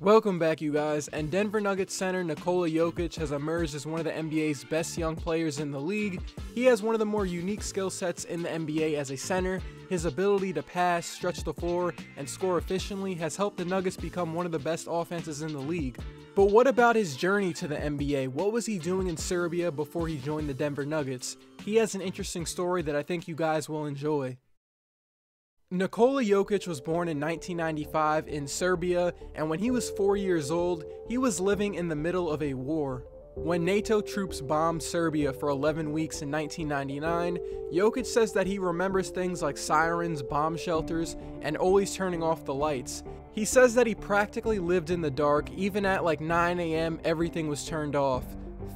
Welcome back, you guys, and Denver Nuggets center Nikola Jokic has emerged as one of the NBA's best young players in the league. He has one of the more unique skill sets in the NBA as a center. His ability to pass, stretch the floor, and score efficiently has helped the Nuggets become one of the best offenses in the league. But what about his journey to the NBA? What was he doing in Serbia before he joined the Denver Nuggets? He has an interesting story that I think you guys will enjoy. Nikola Jokic was born in 1995 in Serbia, and when he was 4 years old, he was living in the middle of a war. When NATO troops bombed Serbia for 11 weeks in 1999, Jokic says that he remembers things like sirens, bomb shelters, and always turning off the lights. He says that he practically lived in the dark. Even at like 9 a.m. everything was turned off.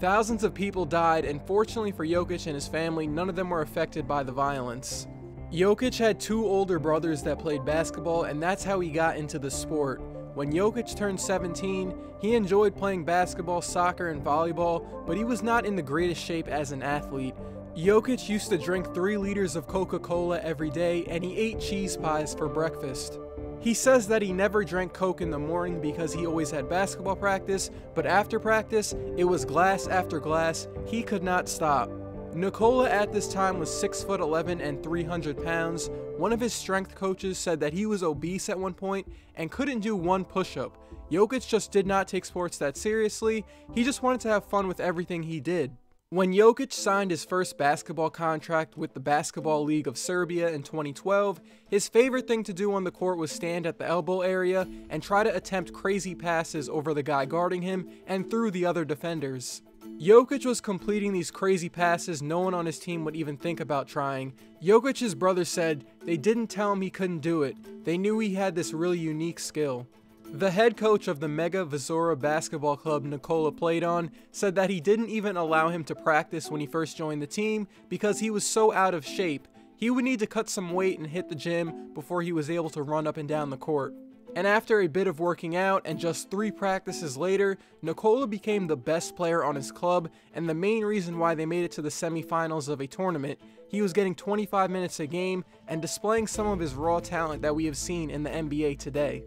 Thousands of people died, and fortunately for Jokic and his family, none of them were affected by the violence. Jokic had two older brothers that played basketball, and that's how he got into the sport. When Jokic turned 17, he enjoyed playing basketball, soccer, and volleyball, but he was not in the greatest shape as an athlete. Jokic used to drink 3 liters of Coca-Cola every day, and he ate cheese pies for breakfast. He says that he never drank Coke in the morning because he always had basketball practice, but after practice, it was glass after glass. He could not stop. Nikola at this time was 6'11" and 300 pounds. One of his strength coaches said that he was obese at one point and couldn't do one push-up. Jokic just did not take sports that seriously. He just wanted to have fun with everything he did. When Jokic signed his first basketball contract with the Basketball League of Serbia in 2012, his favorite thing to do on the court was stand at the elbow area and try to attempt crazy passes over the guy guarding him and through the other defenders. Jokic was completing these crazy passes no one on his team would even think about trying. Jokic's brother said they didn't tell him he couldn't do it. They knew he had this really unique skill. The head coach of the Mega Vizora basketball club Nikola played on said that he didn't even allow him to practice when he first joined the team because he was so out of shape. He would need to cut some weight and hit the gym before he was able to run up and down the court. And after a bit of working out and just 3 practices later, Nikola became the best player on his club and the main reason why they made it to the semifinals of a tournament. He was getting 25 minutes a game and displaying some of his raw talent that we have seen in the NBA today.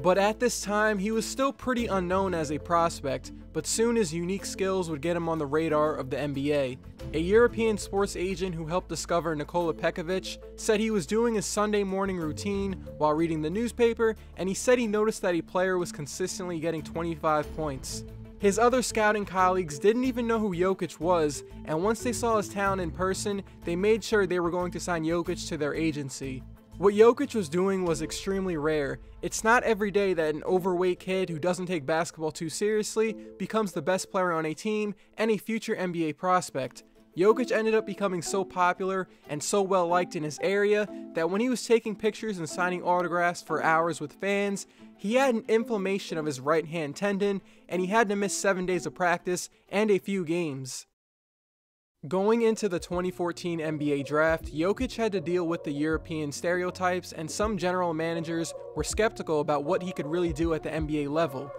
But at this time, he was still pretty unknown as a prospect, but soon his unique skills would get him on the radar of the NBA. A European sports agent who helped discover Nikola Pekovic said he was doing his Sunday morning routine while reading the newspaper, and he said he noticed that a player was consistently getting 25 points. His other scouting colleagues didn't even know who Jokic was, and once they saw his talent in person, they made sure they were going to sign Jokic to their agency. What Jokic was doing was extremely rare. It's not every day that an overweight kid who doesn't take basketball too seriously becomes the best player on a team and a future NBA prospect. Jokic ended up becoming so popular and so well liked in his area that when he was taking pictures and signing autographs for hours with fans, he had an inflammation of his right hand tendon and he had to miss 7 days of practice and a few games. Going into the 2014 NBA draft, Jokic had to deal with the European stereotypes, and some general managers were skeptical about what he could really do at the NBA level.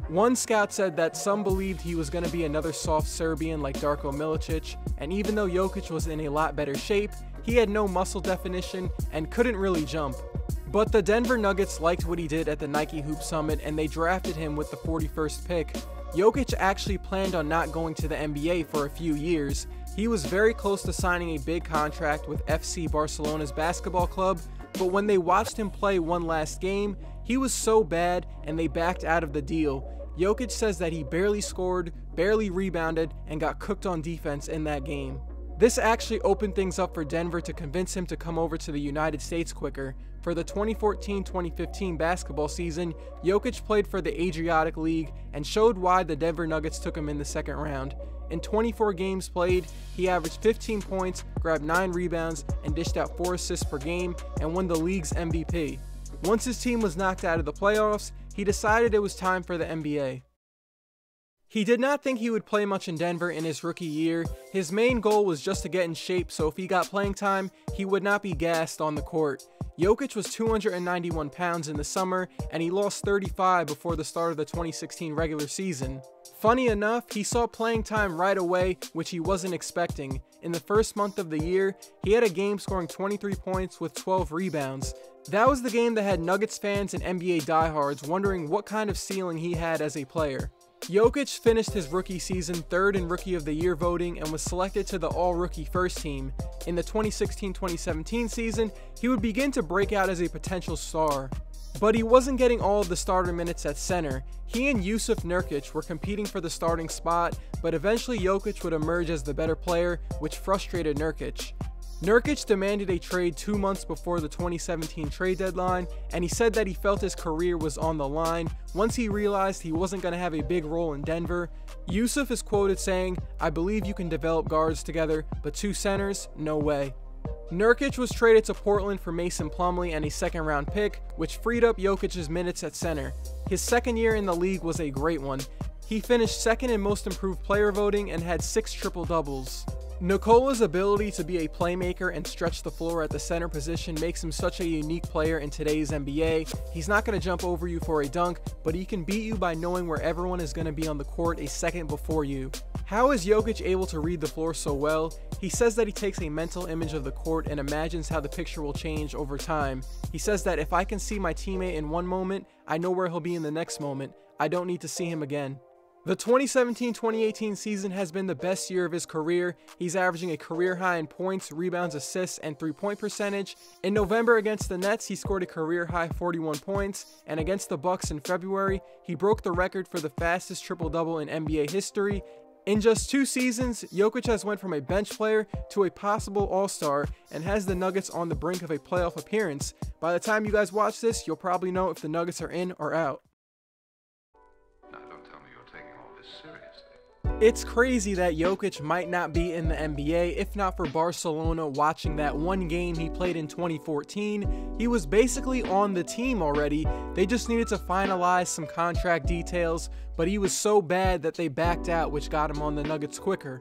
One scout said that some believed he was going to be another soft Serbian like Darko Milicic, and even though Jokic was in a lot better shape, he had no muscle definition and couldn't really jump. But the Denver Nuggets liked what he did at the Nike Hoop Summit and they drafted him with the 41st pick. Jokic actually planned on not going to the NBA for a few years. He was very close to signing a big contract with FC Barcelona's basketball club, but when they watched him play one last game, he was so bad and they backed out of the deal. Jokic says that he barely scored, barely rebounded, and got cooked on defense in that game. This actually opened things up for Denver to convince him to come over to the United States quicker. For the 2014-2015 basketball season, Jokic played for the Adriatic League and showed why the Denver Nuggets took him in the second round. In 24 games played, he averaged 15 points, grabbed 9 rebounds, and dished out 4 assists per game and won the league's MVP. Once his team was knocked out of the playoffs, he decided it was time for the NBA. He did not think he would play much in Denver in his rookie year. His main goal was just to get in shape so if he got playing time, he would not be gassed on the court. Jokic was 291 pounds in the summer, and he lost 35 before the start of the 2016 regular season. Funny enough, he saw playing time right away, which he wasn't expecting. In the first month of the year, he had a game scoring 23 points with 12 rebounds. That was the game that had Nuggets fans and NBA diehards wondering what kind of ceiling he had as a player. Jokic finished his rookie season 3rd in Rookie of the Year voting and was selected to the All-Rookie First Team. In the 2016-2017 season, he would begin to break out as a potential star. But he wasn't getting all of the starter minutes at center. He and Jusuf Nurkic were competing for the starting spot, but eventually Jokic would emerge as the better player, which frustrated Nurkic. Nurkic demanded a trade 2 months before the 2017 trade deadline, and he said that he felt his career was on the line once he realized he wasn't going to have a big role in Denver. Jusuf is quoted saying, "I believe you can develop guards together, but 2 centers? No way." Nurkic was traded to Portland for Mason Plumlee and a 2nd round pick, which freed up Jokic's minutes at center. His 2nd year in the league was a great one. He finished 2nd in most improved player voting and had 6 triple-doubles. Nikola's ability to be a playmaker and stretch the floor at the center position makes him such a unique player in today's NBA. He's not going to jump over you for a dunk, but he can beat you by knowing where everyone is going to be on the court a second before you. How is Jokic able to read the floor so well? He says that he takes a mental image of the court and imagines how the picture will change over time. He says that if I can see my teammate in one moment, I know where he'll be in the next moment. I don't need to see him again. The 2017-2018 season has been the best year of his career. He's averaging a career high in points, rebounds, assists, and 3-point percentage. In November against the Nets, he scored a career high 41 points, and against the Bucks in February, he broke the record for the fastest triple-double in NBA history. In just 2 seasons, Jokic has went from a bench player to a possible all-star and has the Nuggets on the brink of a playoff appearance. By the time you guys watch this, you'll probably know if the Nuggets are in or out. It's crazy that Jokic might not be in the NBA if not for Barcelona watching that one game he played in 2014. He was basically on the team already. They just needed to finalize some contract details, but he was so bad that they backed out, which got him on the Nuggets quicker.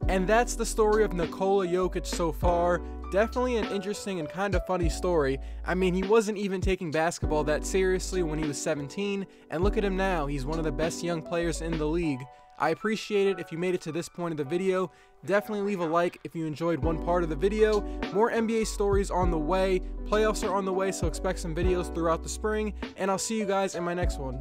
And that's the story of Nikola Jokic so far. Definitely an interesting and kind of funny story. I mean, he wasn't even taking basketball that seriously when he was 17, and look at him now. He's one of the best young players in the league. I appreciate it if you made it to this point of the video. Definitely leave a like if you enjoyed one part of the video. More NBA stories on the way. Playoffs are on the way, so expect some videos throughout the spring, and I'll see you guys in my next one.